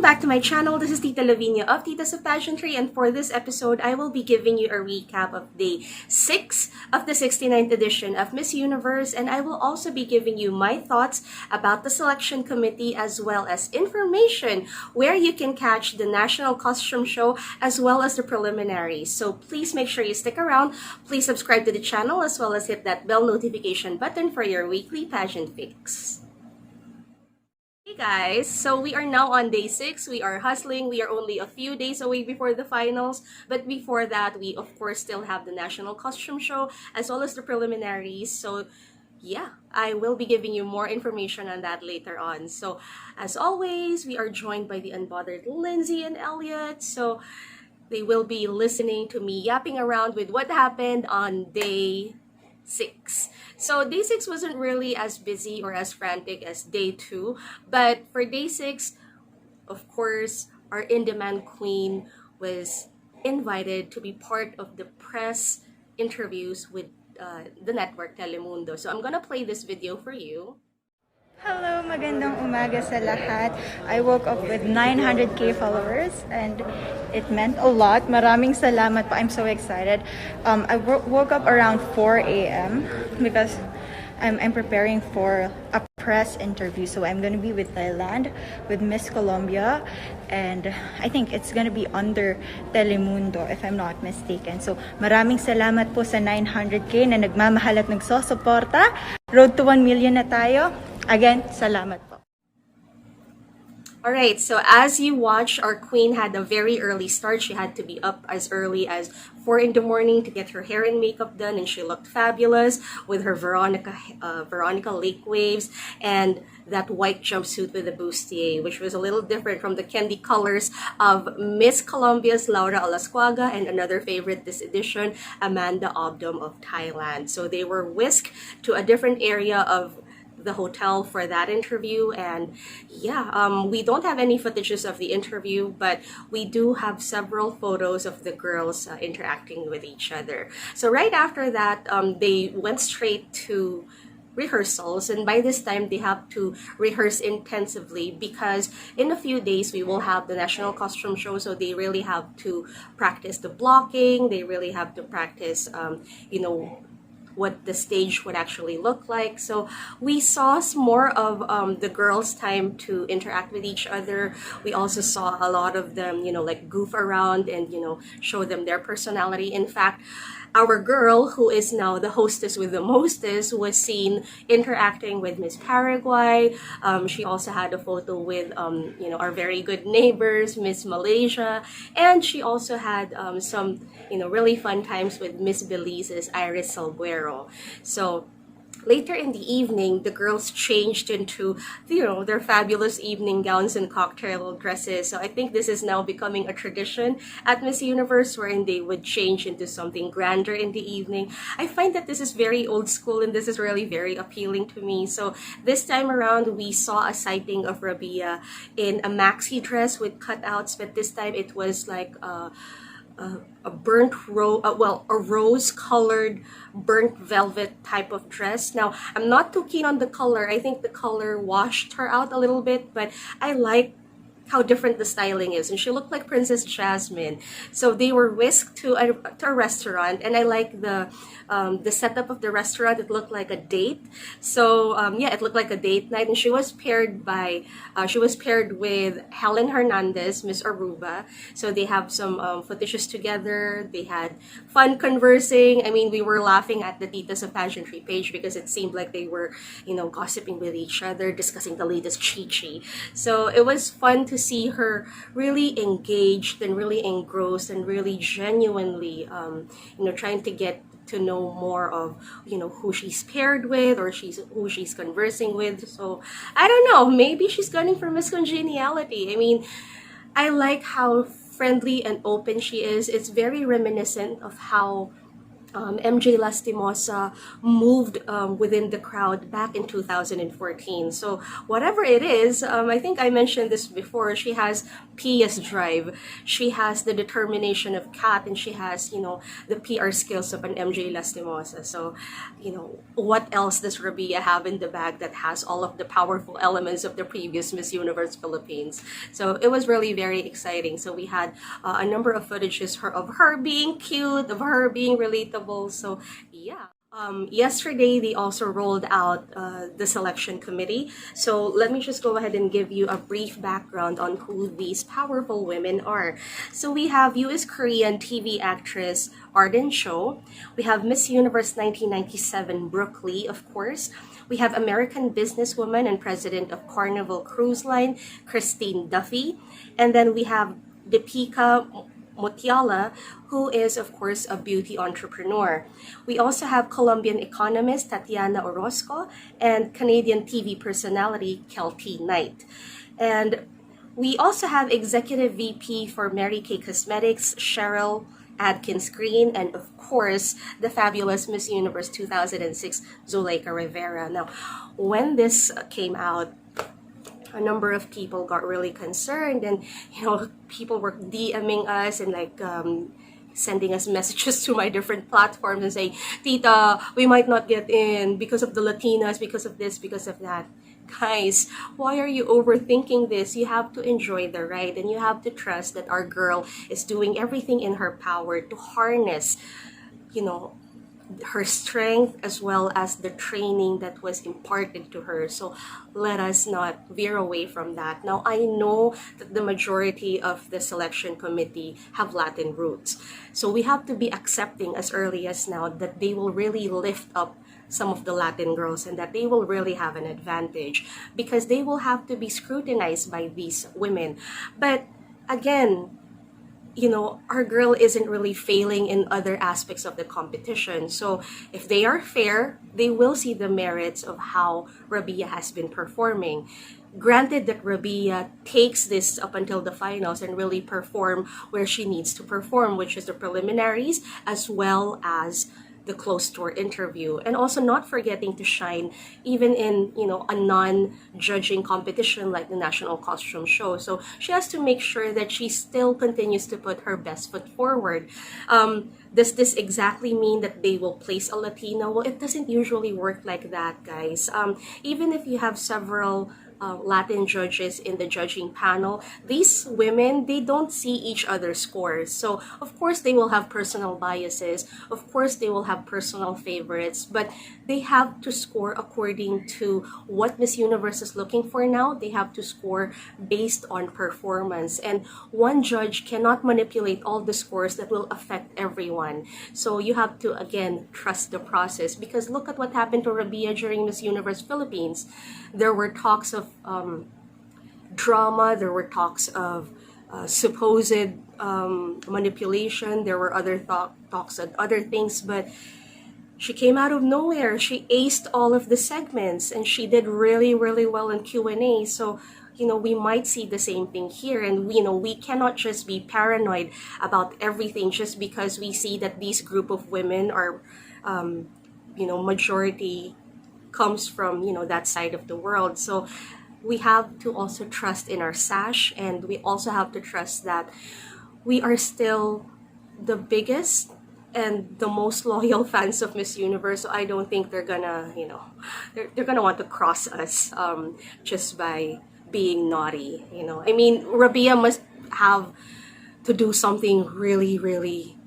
back to my channel. This is Tita Lavinia of Titas of Pageantry, and for this episode, I will be giving you a recap of day 6 of the 69th edition of Miss Universe, and I will also be giving you my thoughts about the selection committee as well as information where you can catch the national costume show as well as the preliminaries. So please make sure you stick around. Please subscribe to the channel as well as hit that bell notification button for your weekly pageant fix. Hey guys, so we are now on day 6. We are hustling. We are only a few days away before the finals. But before that, we of course still have the national costume show as well as the preliminaries. So yeah, I will be giving you more information on that later on. So as always, we are joined by the unbothered Lindsay and Elliot. So they will be listening to me yapping around with what happened on day 6. So day 6 wasn't really as busy or as frantic as day 2, but for day 6, of course, our in-demand queen was invited to be part of the press interviews with the network Telemundo. So I'm gonna play this video for you. Hello, magandang umaga sa lahat. I woke up with 900k followers and it meant a lot. Maraming salamat po. I'm so excited. I woke up around 4 a.m. because I'm preparing for a press interview. So I'm going to be with Thailand, with Miss Colombia, and I think it's going to be under Telemundo if I'm not mistaken. So maraming salamat po sa 900k na nagmamahal at nagsosuporta. Road to 1 million na tayo. Again, salamat po. Alright, so as you watch, our queen had a very early start. She had to be up as early as 4 in the morning to get her hair and makeup done, and she looked fabulous with her Veronica Lake Waves and that white jumpsuit with the bustier, which was a little different from the candy colors of Miss Colombia's Laura Alascuaga and another favorite this edition, Amanda Obdom of Thailand. So they were whisked to a different area of the hotel for that interview, and yeah, we don't have any footages of the interview, but we do have several photos of the girls interacting with each other. So right after that, they went straight to rehearsals, and by this time they have to rehearse intensively because in a few days we will have the national costume show. So they really have to practice the blocking. They really have to practice what the stage would actually look like. So we saw more of the girls' time to interact with each other. We also saw a lot of them, like goof around and, show them their personality. In fact, our girl, who is now the hostess with the mostest, was seen interacting with Miss Paraguay. She also had a photo with, our very good neighbors, Miss Malaysia. And she also had some, really fun times with Miss Belize's Iris Salguero. So later in the evening, the girls changed into, their fabulous evening gowns and cocktail dresses. So I think this is now becoming a tradition at Miss Universe, wherein they would change into something grander in the evening. I find that this is very old school, and this is really very appealing to me. So this time around, we saw a sighting of Rabiya in a maxi dress with cutouts, but this time it was like a rose-colored burnt velvet type of dress. Now, I'm not too keen on the color. I think the color washed her out a little bit, but I like how different the styling is, and she looked like Princess Jasmine. So they were whisked to a restaurant, and I like the setup of the restaurant. It looked like a date. So it looked like a date night, and she was paired with Helen Hernandez, Miss Aruba. So they have some footages together. They had fun conversing. I mean, we were laughing at the Titas of Pageantry page because it seemed like they were, gossiping with each other, discussing the latest chi-chi. So it was fun to see her really engaged and really engrossed and really genuinely, trying to get to know more of, who she's paired with or who she's conversing with. So I don't know, maybe she's gunning for Miss Congeniality. I mean, I like how friendly and open she is. It's very reminiscent of how MJ Lastimosa moved within the crowd back in 2014. So whatever it is, I think I mentioned this before, she has PS drive. She has the determination of Kat, and she has, the PR skills of an MJ Lastimosa. So, what else does Rabiya have in the bag that has all of the powerful elements of the previous Miss Universe Philippines? So it was really very exciting. So we had a number of footages of her being cute, of her being relatable. So yeah. Yesterday, they also rolled out the selection committee. So let me just go ahead and give you a brief background on who these powerful women are. So we have US Korean TV actress Arden Cho. We have Miss Universe 1997 Brooke Lee, of course. We have American businesswoman and president of Carnival Cruise Line, Christine Duffy. And then we have Deepika Motiala, who is, of course, a beauty entrepreneur. We also have Colombian economist Tatiana Orozco and Canadian TV personality Kelty Knight. And we also have Executive VP for Mary Kay Cosmetics, Cheryl Adkins Green, and of course, the fabulous Miss Universe 2006, Zuleika Rivera. Now, when this came out, a number of people got really concerned, and people were DMing us and sending us messages to my different platforms and saying, Tita, we might not get in because of the Latinas, because of this, because of that. Guys, why are you overthinking this? You have to enjoy the ride, and you have to trust that our girl is doing everything in her power to harness, her strength as well as the training that was imparted to her. So let us not veer away from that. Now, I know that the majority of the selection committee have Latin roots. So we have to be accepting as early as now that they will really lift up some of the Latin girls and that they will really have an advantage because they will have to be scrutinized by these women. But again, our girl isn't really failing in other aspects of the competition. So if they are fair, they will see the merits of how Rabiya has been performing. Granted that Rabiya takes this up until the finals and really perform where she needs to perform, which is the preliminaries as well as the closed door interview, and also not forgetting to shine even in a non-judging competition like the National Costume Show. So she has to make sure that she still continues to put her best foot forward. Does this exactly mean that they will place a Latina? Well, it doesn't usually work like that, guys. Even if you have several Latin judges in the judging panel, these women, they don't see each other's scores. So, of course, they will have personal biases. Of course, they will have personal favorites. But they have to score according to what Miss Universe is looking for now. They have to score based on performance. And one judge cannot manipulate all the scores that will affect everyone. So you have to, again, trust the process. Because look at what happened to Rabiya during Miss Universe Philippines. There were talks of drama, there were talks of supposed manipulation, there were other talks and other things, but she came out of nowhere. She aced all of the segments and she did really, really well in Q&A. So, we might see the same thing here, and we cannot just be paranoid about everything just because we see that these group of women are, majority comes from that side of the world. So we have to also trust in our sash, and we also have to trust that we are still the biggest and the most loyal fans of Miss Universe. So I don't think they're gonna they're gonna want to cross us just by being naughty. I mean, Rabiya must have to do something really, really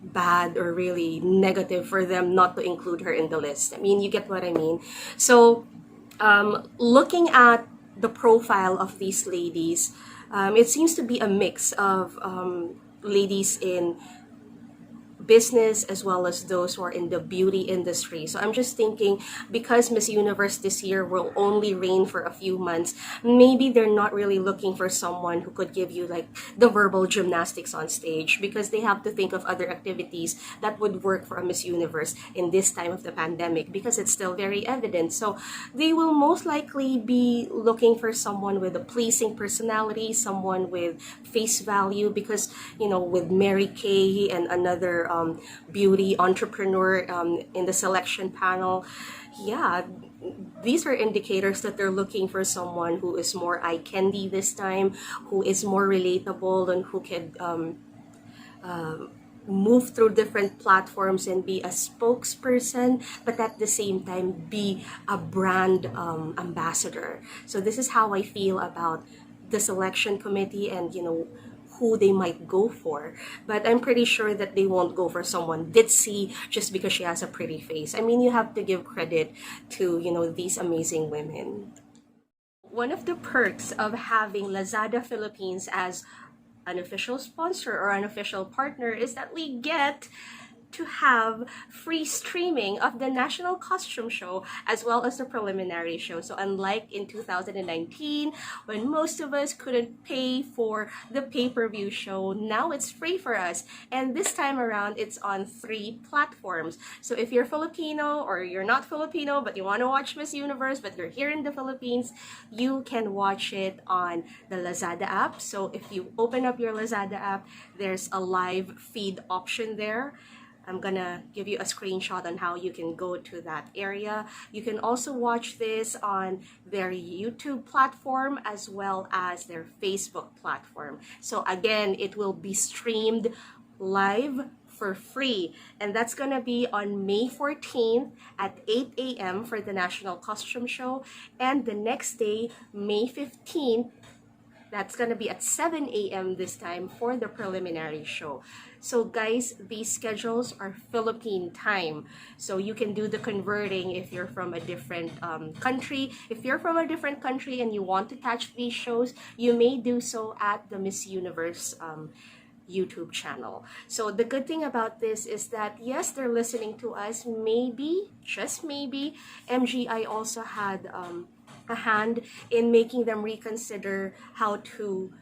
bad or really negative for them not to include her in the list. I mean, you get what I mean. So looking at the profile of these ladies, it seems to be a mix of ladies in business as well as those who are in the beauty industry. So I'm just thinking, because Miss Universe this year will only reign for a few months, maybe they're not really looking for someone who could give you like the verbal gymnastics on stage, because they have to think of other activities that would work for a Miss Universe in this time of the pandemic, because it's still very evident. So they will most likely be looking for someone with a pleasing personality, someone with face value, because with Mary Kay and another beauty entrepreneur in the selection panel. Yeah, these are indicators that they're looking for someone who is more eye candy this time, who is more relatable, and who can move through different platforms and be a spokesperson, but at the same time be a brand ambassador. So this is how I feel about the selection committee and, you know, who they might go for. But I'm pretty sure that they won't go for someone ditzy just because she has a pretty face. I mean, you have to give credit to, you know, these amazing women. One of the perks of having Lazada Philippines as an official sponsor or an official partner is that we get to have free streaming of the National Costume Show as well as the preliminary show. So unlike in 2019, when most of us couldn't pay for the pay-per-view show, now it's free for us. And this time around, it's on 3 platforms. So if you're Filipino or you're not Filipino, but you want to watch Miss Universe, but you're here in the Philippines, you can watch it on the Lazada app. So if you open up your Lazada app, there's a live feed option there. I'm gonna give you a screenshot on how you can go to that area. You can also watch this on their YouTube platform as well as their Facebook platform. So again, it will be streamed live for free, and that's gonna be on May 14th at 8 a.m. for the National Costume Show, and the next day, May 15th, that's gonna be at 7 a.m. this time for the preliminary show. So guys, these schedules are Philippine time. So you can do the converting if you're from a different country. If you're from a different country and you want to catch these shows, you may do so at the Miss Universe YouTube channel. So the good thing about this is that yes, they're listening to us. Maybe, just maybe, MGI also had a hand in making them reconsider how to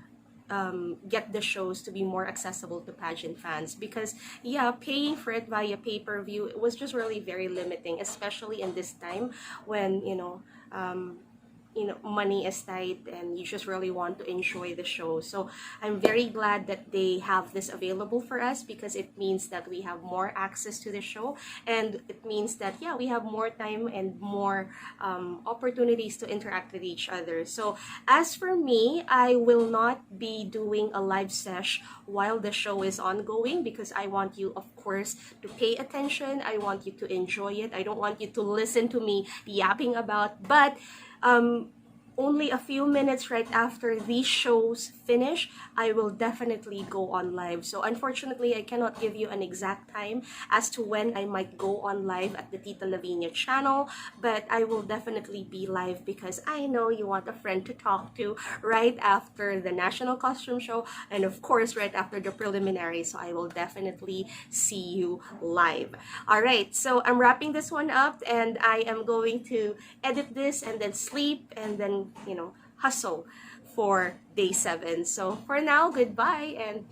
get the shows to be more accessible to pageant fans, because yeah, paying for it via pay-per-view, it was just really very limiting, especially in this time when money is tight and you just really want to enjoy the show. So I'm very glad that they have this available for us, because it means that we have more access to the show, and it means that yeah, we have more time and more opportunities to interact with each other. So as for me, I will not be doing a live sesh while the show is ongoing, because I want you, of course, to pay attention. I want you to enjoy it. I don't want you to listen to me yapping about, but only a few minutes right after these shows finish, I will definitely go on live. So unfortunately, I cannot give you an exact time as to when I might go on live at the Tita Lavinia channel, but I will definitely be live because I know you want a friend to talk to right after the National Costume Show, and of course right after the preliminary. So I will definitely see you live. All right, so I'm wrapping this one up, and I am going to edit this and then sleep and then hustle for day 7. So for now, goodbye and